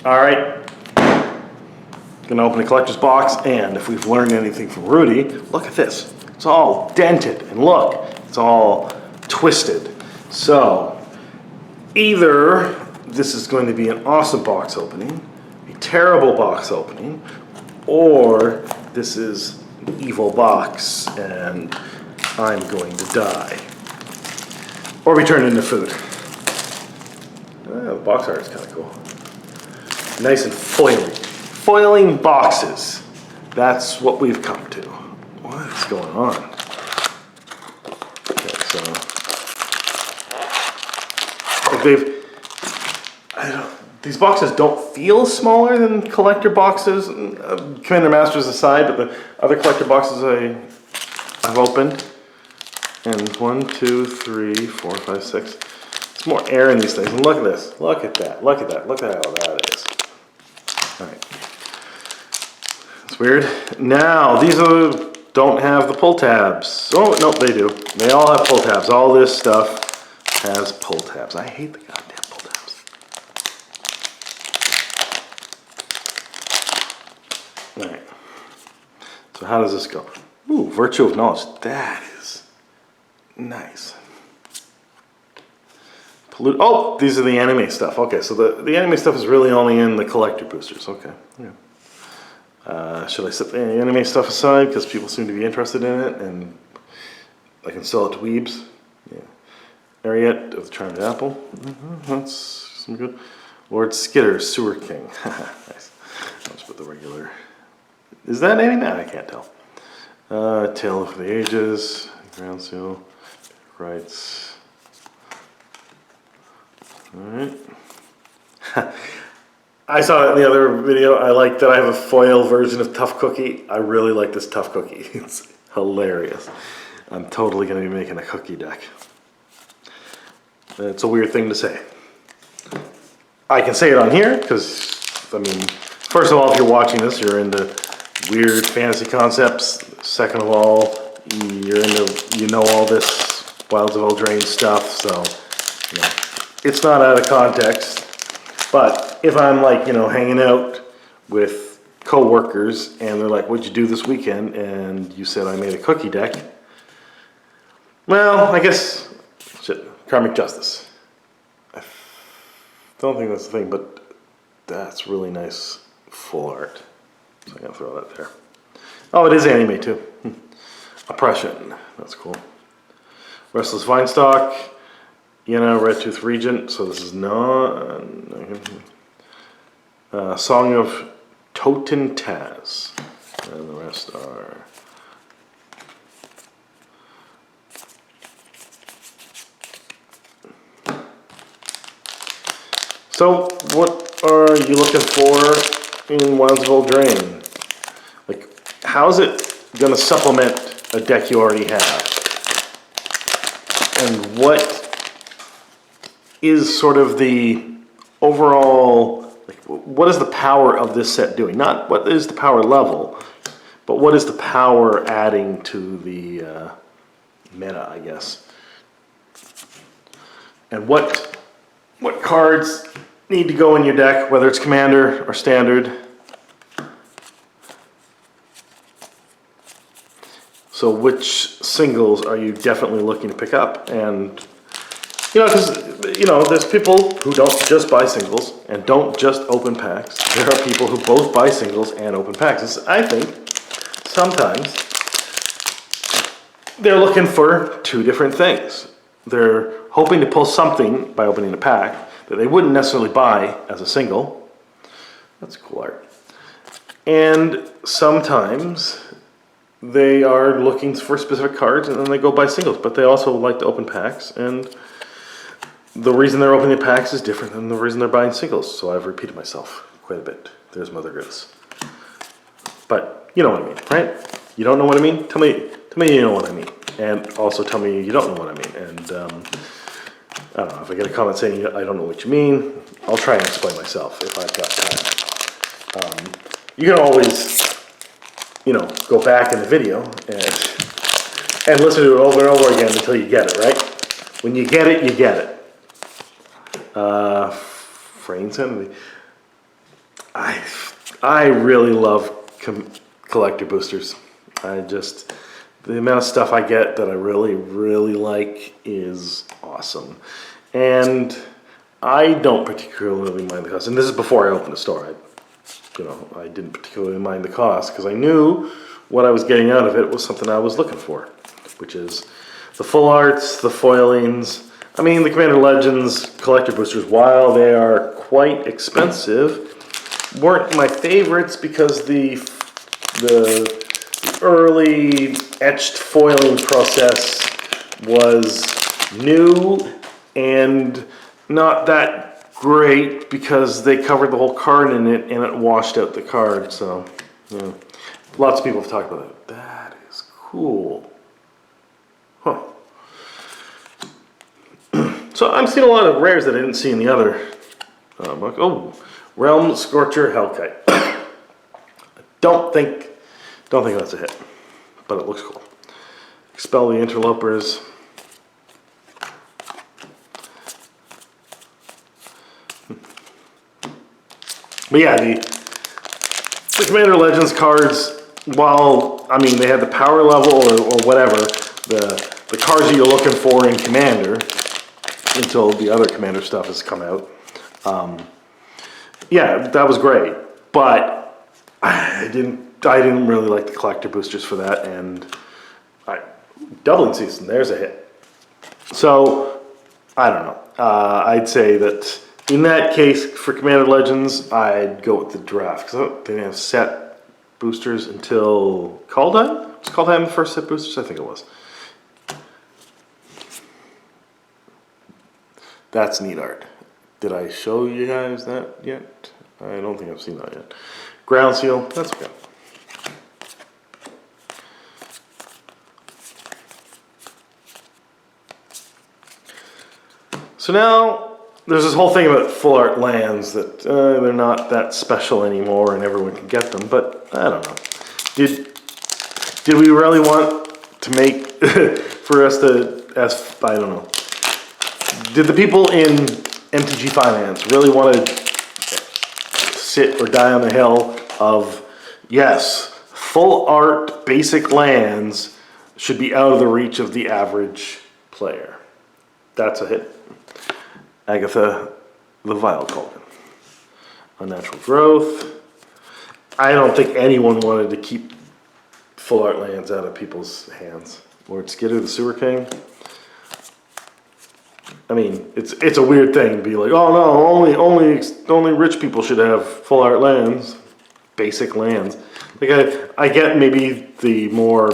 All right. Gonna open a collector's box, and if we've learned anything from Rudy, look at this. It's all dented, and look, it's all twisted. So, either this is going to be an awesome box opening, a terrible box opening, or this is an evil box, and I'm going to die. Or be turned into food. The box art is kind of cool. Nice and foily. Foiling boxes. That's what we've come to. What is going on? Okay, so these boxes don't feel smaller than collector boxes, Commander Masters aside, but the other collector boxes I've opened. And 1, 2, 3, 4, 5, 6. There's more air in these things. And look at this. Look at that. Look at that. Look at how that is. All right. It's weird. Now, these don't have the pull tabs. Oh, no, they do. They all have pull tabs. All this stuff has pull tabs. I hate the goddamn pull tabs. All right. So how does this go? Ooh, Virtue of Knowledge. That is nice. Oh, these are the anime stuff. Okay, so the anime stuff is really only in the collector boosters. Okay. Yeah. Should I set the anime stuff aside because people seem to be interested in it and I can sell it to weebs? Yeah. Ariette of the Charmed Apple. That's some good. Lord Skitter, Sewer King. Nice. I'll just put the regular. Is that anime? I can't tell. Tale of the Ages. Ground Seal. Rights. Alright. I saw it in the other video. I like that I have a foil version of Tough Cookie. I really like this Tough Cookie. It's hilarious. I'm totally going to be making a cookie deck. It's a weird thing to say. I can say it on here because, I mean, first of all, if you're watching this, you're into weird fantasy concepts. Second of all, you're into, you know all this Wilds of Eldraine stuff, so, you know, it's not out of context. But if I'm like, you know, hanging out with co-workers and they're like, what'd you do this weekend? And you said I made a cookie deck. Well, I guess, shit, karmic justice. I don't think that's the thing, but that's really nice full art. So I'm gonna throw that there. Oh, it is anime too. Oppression, that's cool. Restless Vinestock. Red Tooth Regent, so this is not... Song of Toten Taz, and the rest are... So, what are you looking for in Wilds of Eldraine? Like, how's it going to supplement a deck you already have? And what is sort of the overall, like, what is the power of this set doing? Not what is the power level, but what is the power adding to the meta, I guess. And what cards need to go in your deck, whether it's commander or standard. So which singles are you definitely looking to pick up? And because, there's people who don't just buy singles and don't just open packs. There are people who both buy singles and open packs. I think sometimes they're looking for two different things. They're hoping to pull something by opening a pack that they wouldn't necessarily buy as a single. That's cool art. And sometimes they are looking for specific cards and then they go buy singles, but they also like to open packs, and the reason they're opening packs is different than the reason they're buying singles. So I've repeated myself quite a bit. There's Mother Goose. But you know what I mean, right? You don't know what I mean? Tell me you know what I mean. And also tell me you don't know what I mean. And I don't know, if I get a comment saying I don't know what you mean, I'll try and explain myself if I've got time. You can always, go back in the video and listen to it over and over again until you get it, right? When you get it, you get it. Fraying Sanity. I really love collector boosters. The amount of stuff I get that I really, really like is awesome. And I don't particularly mind the cost. And this is before I opened the store. I didn't particularly mind the cost because I knew what I was getting out of it was something I was looking for, which is the full arts, the foilings. I mean, the Commander Legends collector boosters, while they are quite expensive, weren't my favorites because the early etched foiling process was new and not that great because they covered the whole card in it and it washed out the card. So, yeah. Lots of people have talked about it. That is cool. Huh. So I'm seeing a lot of rares that I didn't see in the other book. Oh, Realm Scorcher Hellkite. Don't think that's a hit, but it looks cool. Expel the Interlopers. But yeah, the Commander Legends cards, while, I mean, they had the power level or whatever, the cards that you're looking for in Commander, until the other Commander stuff has come out. Yeah, that was great, but I didn't really like the collector boosters for that, and Dublin Season, there's a hit. So, I don't know. I'd say that in that case, for Commander Legends, I'd go with the draft, because they didn't have set boosters until Kaldheim? Was Kaldheim the first set boosters? I think it was. That's neat art. Did I show you guys that yet? I don't think I've seen that yet. Ground Seal, that's okay. So now, there's this whole thing about full art lands that they're not that special anymore and everyone can get them, but I don't know. Did we really want to make, for us to, I don't know. Did the people in MTG Finance really want to sit or die on the hill of, yes, full art basic lands should be out of the reach of the average player? That's a hit. Agatha the Vile Culkin. Unnatural Growth. I don't think anyone wanted to keep full art lands out of people's hands. Lord Skidder, the Sewer King. I mean, it's a weird thing to be like, oh no, only rich people should have full art lands, basic lands. Like I get maybe the more,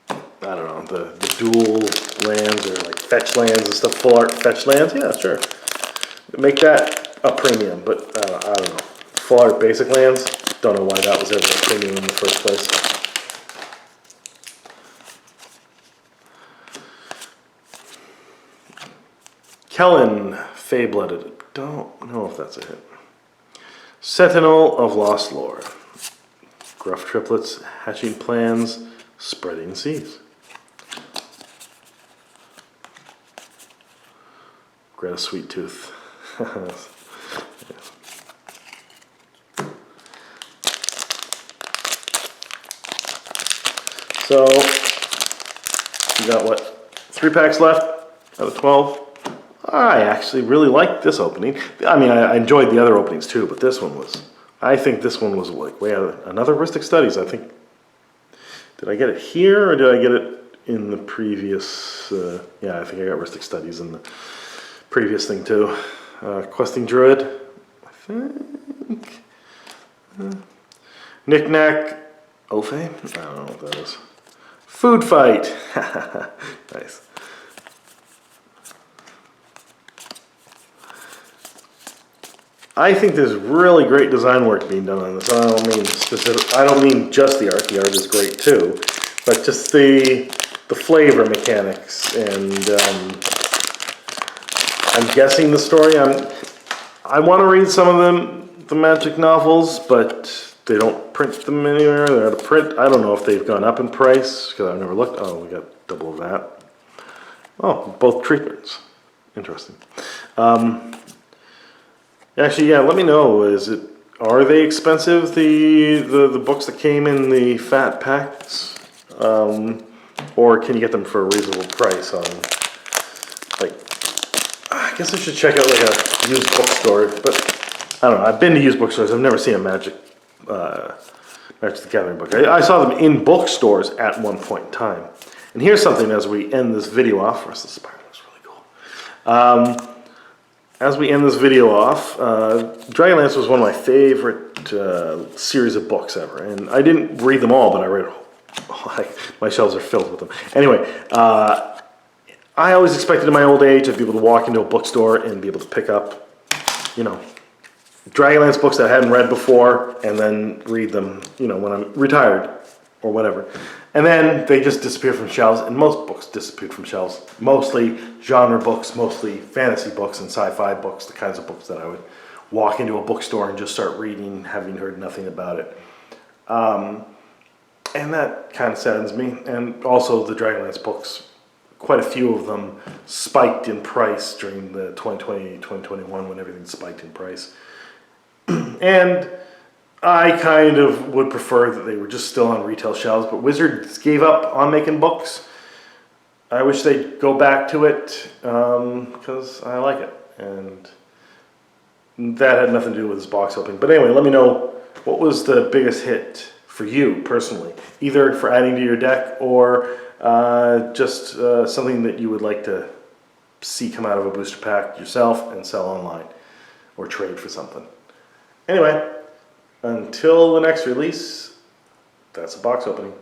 I don't know, the dual lands or like fetch lands and stuff, full art fetch lands. Yeah, sure, make that a premium. But I don't know, full art basic lands. Don't know why that was ever a premium in the first place. Kellen, Fey-Blooded. Don't know if that's a hit. Sentinel of Lost Lore. Gruff Triplets, Hatching Plans, Spreading Seas. Greta Sweet Tooth. So, you got what? 3 packs left out of 12. I actually really liked this opening. I mean, I enjoyed the other openings too, but this one was, I think this one was like way out of, another Ristic Studies. I think, did I get it here or did I get it in the previous, yeah, I think I got Ristic Studies in the previous thing too. Questing Druid, I think. Knick-Knack, Ofe? I don't know what that is. Food Fight. Nice. I think there's really great design work being done on this. I don't mean just the art. The art is great too, but just the flavor mechanics and I'm guessing the story. I want to read some of the Magic novels, but they don't print them anywhere. They're out of print. I don't know if they've gone up in price because I've never looked. Oh, we got double of that. Oh, both treatments. Interesting. Actually, yeah, let me know. Is it are they expensive, the books that came in the fat packs? Or can you get them for a reasonable price on, like, I guess I should check out like a used bookstore, but I don't know, I've been to used bookstores, I've never seen a Magic the Gathering book. I saw them in bookstores at one point in time. And here's something as we end this video off. First, the spiral looks really cool. As we end this video off, Dragonlance was one of my favorite series of books ever. And I didn't read them all, but I read, my shelves are filled with them. Anyway, I always expected in my old age I'd be able to walk into a bookstore and be able to pick up, you know, Dragonlance books that I hadn't read before and then read them, you know, when I'm retired or whatever. And then they just disappeared from shelves, and most books disappeared from shelves. Mostly genre books, mostly fantasy books and sci-fi books, the kinds of books that I would walk into a bookstore and just start reading, having heard nothing about it. And that kind of saddens me. And also the Dragonlance books, quite a few of them spiked in price during the 2020, 2021 when everything spiked in price. And I kind of would prefer that they were just still on retail shelves, but Wizards gave up on making books. I wish they'd go back to it because I like it. And that had nothing to do with this box opening. But anyway, let me know, what was the biggest hit for you personally? Either for adding to your deck or just something that you would like to see come out of a booster pack yourself and sell online or trade for something. Anyway, until the next release, that's a box opening.